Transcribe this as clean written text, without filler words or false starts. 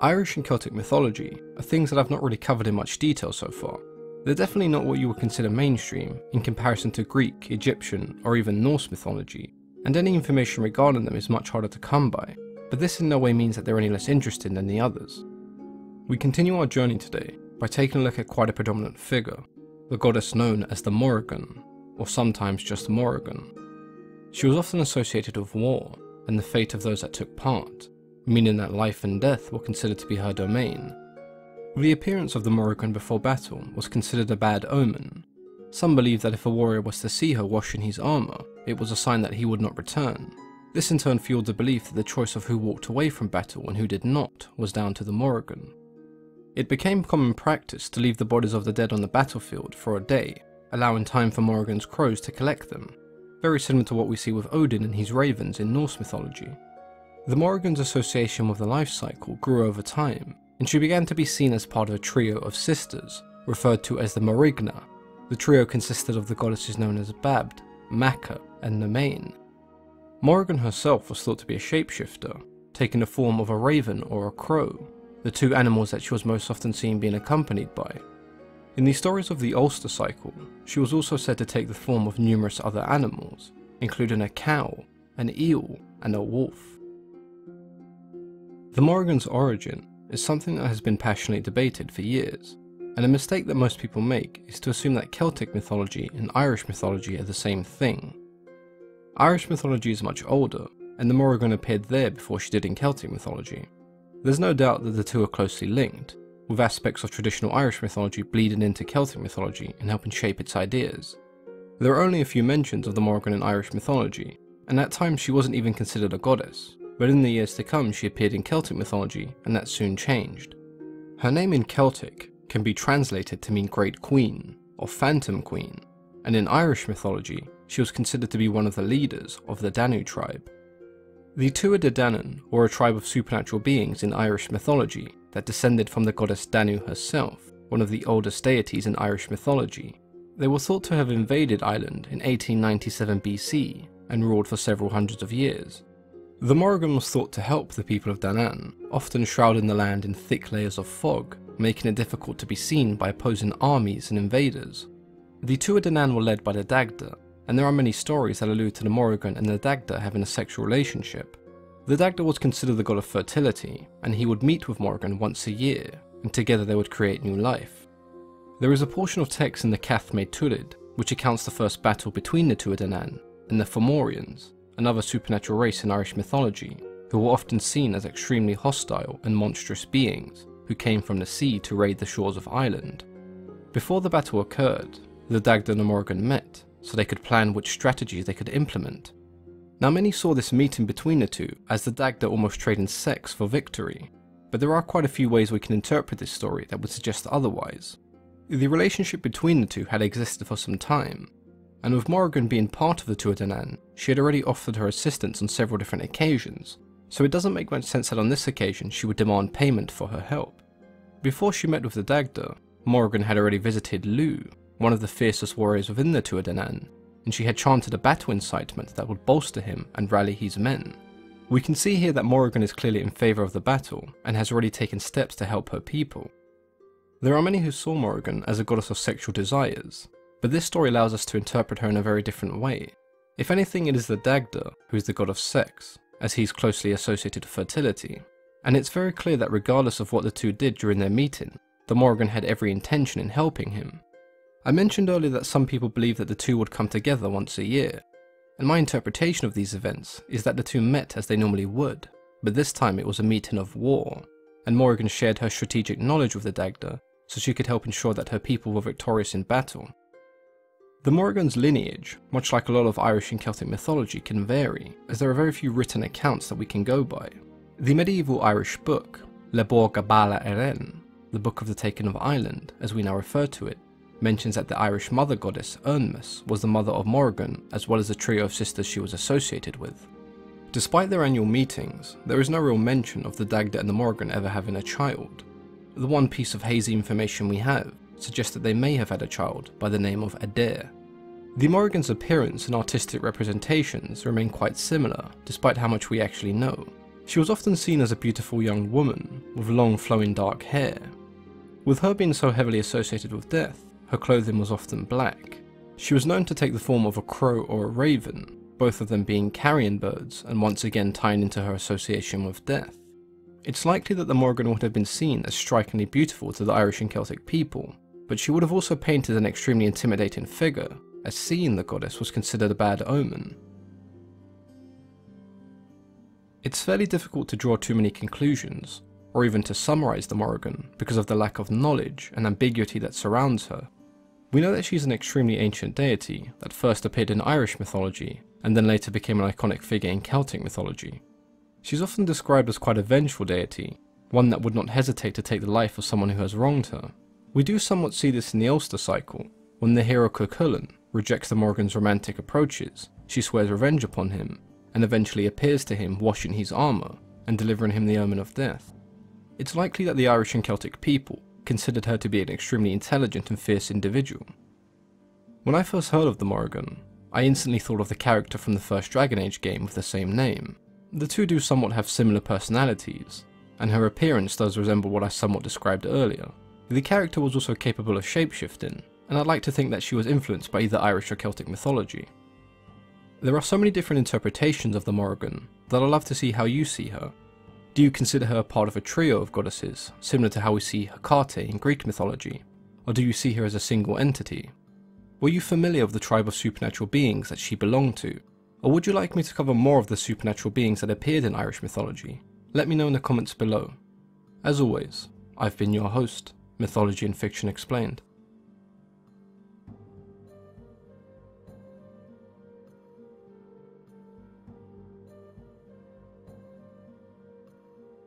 Irish and Celtic mythology are things that I've not really covered in much detail so far. They're definitely not what you would consider mainstream in comparison to Greek, Egyptian, or even Norse mythology, and any information regarding them is much harder to come by, but this in no way means that they're any less interesting than the others. We continue our journey today by taking a look at quite a predominant figure, the goddess known as the Morrigan, or sometimes just Morrigan. She was often associated with war and the fate of those that took part, meaning that life and death were considered to be her domain. The appearance of the Morrigan before battle was considered a bad omen. Some believed that if a warrior was to see her washing his armour, it was a sign that he would not return. This in turn fueled the belief that the choice of who walked away from battle and who did not was down to the Morrigan. It became common practice to leave the bodies of the dead on the battlefield for a day, allowing time for Morrigan's crows to collect them, very similar to what we see with Odin and his ravens in Norse mythology. The Morrigan's association with the life cycle grew over time, and she began to be seen as part of a trio of sisters, referred to as the Morrigna. The trio consisted of the goddesses known as Badb, Macha, and Nemain. Morrigan herself was thought to be a shapeshifter, taking the form of a raven or a crow, the two animals that she was most often seen being accompanied by. In the stories of the Ulster cycle, she was also said to take the form of numerous other animals, including a cow, an eel, and a wolf. The Morrigan's origin is something that has been passionately debated for years, and a mistake that most people make is to assume that Celtic mythology and Irish mythology are the same thing. Irish mythology is much older, and the Morrigan appeared there before she did in Celtic mythology. There's no doubt that the two are closely linked, with aspects of traditional Irish mythology bleeding into Celtic mythology and helping shape its ideas. There are only a few mentions of the Morrigan in Irish mythology, and at times she wasn't even considered a goddess, but in the years to come she appeared in Celtic mythology, and that soon changed. Her name in Celtic can be translated to mean Great Queen, or Phantom Queen, and in Irish mythology she was considered to be one of the leaders of the Danu tribe. The Tuired danann were a tribe of supernatural beings in Irish mythology that descended from the goddess Danu herself, one of the oldest deities in Irish mythology. They were thought to have invaded Ireland in 1897 BC and ruled for several hundreds of years. The Morrigan was thought to help the people of Danann, often shrouding the land in thick layers of fog, making it difficult to be seen by opposing armies and invaders. The Tuatha danann were led by the Dagda, and there are many stories that allude to the Morrigan and the Dagda having a sexual relationship. The Dagda was considered the god of fertility, and he would meet with Morrigan once a year, and together they would create new life. There is a portion of text in the Cath made Tuired, which accounts the first battle between the Tuatha danann and the Formorians, another supernatural race in Irish mythology, who were often seen as extremely hostile and monstrous beings who came from the sea to raid the shores of Ireland. Before the battle occurred, the Dagda and the Morrigan met, so they could plan which strategies they could implement. Now many saw this meeting between the two as the Dagda almost trading sex for victory, but there are quite a few ways we can interpret this story that would suggest otherwise. The relationship between the two had existed for some time, and with Morrigan being part of the Tuatha danann, she had already offered her assistance on several different occasions, so it doesn't make much sense that on this occasion she would demand payment for her help. Before she met with the Dagda, Morrigan had already visited Lu, one of the fiercest warriors within the Tuatha danann, and she had chanted a battle incitement that would bolster him and rally his men. We can see here that Morrigan is clearly in favour of the battle, and has already taken steps to help her people. There are many who saw Morrigan as a goddess of sexual desires, but this story allows us to interpret her in a very different way. If anything, it is the Dagda who is the god of sex, as he is closely associated with fertility, and it's very clear that regardless of what the two did during their meeting, the Morrigan had every intention in helping him. I mentioned earlier that some people believe that the two would come together once a year, and my interpretation of these events is that the two met as they normally would, but this time it was a meeting of war, and Morrigan shared her strategic knowledge with the Dagda so she could help ensure that her people were victorious in battle. The Morrigan's lineage, much like a lot of Irish and Celtic mythology, can vary, as there are very few written accounts that we can go by. The medieval Irish book, Lebor Gabála Érenn, the Book of the Taken of Ireland, as we now refer to it, mentions that the Irish mother goddess Érenn was the mother of Morrigan, as well as the trio of sisters she was associated with. Despite their annual meetings, there is no real mention of the Dagda and the Morrigan ever having a child. The one piece of hazy information we have suggests that they may have had a child by the name of Adair. The Morrigan's appearance and artistic representations remain quite similar, despite how much we actually know. She was often seen as a beautiful young woman, with long flowing dark hair. With her being so heavily associated with death, her clothing was often black. She was known to take the form of a crow or a raven, both of them being carrion birds and once again tying into her association with death. It's likely that the Morrigan would have been seen as strikingly beautiful to the Irish and Celtic people, but she would have also painted an extremely intimidating figure, as seeing the goddess was considered a bad omen. It's fairly difficult to draw too many conclusions, or even to summarise the Morrigan because of the lack of knowledge and ambiguity that surrounds her. We know that she's an extremely ancient deity that first appeared in Irish mythology and then later became an iconic figure in Celtic mythology. She's often described as quite a vengeful deity, one that would not hesitate to take the life of someone who has wronged her. We do somewhat see this in the Ulster cycle, when the hero Cuchulainn rejects the Morrigan's romantic approaches. She swears revenge upon him, and eventually appears to him washing his armour and delivering him the omen of death. It's likely that the Irish and Celtic people considered her to be an extremely intelligent and fierce individual. When I first heard of the Morrigan, I instantly thought of the character from the first Dragon Age game with the same name. The two do somewhat have similar personalities, and her appearance does resemble what I somewhat described earlier. The character was also capable of shapeshifting, and I'd like to think that she was influenced by either Irish or Celtic mythology. There are so many different interpretations of the Morrigan that I'd love to see how you see her. Do you consider her part of a trio of goddesses, similar to how we see Hecate in Greek mythology, or do you see her as a single entity? Were you familiar with the tribe of supernatural beings that she belonged to, or would you like me to cover more of the supernatural beings that appeared in Irish mythology? Let me know in the comments below. As always, I've been your host, Mythology and Fiction Explained.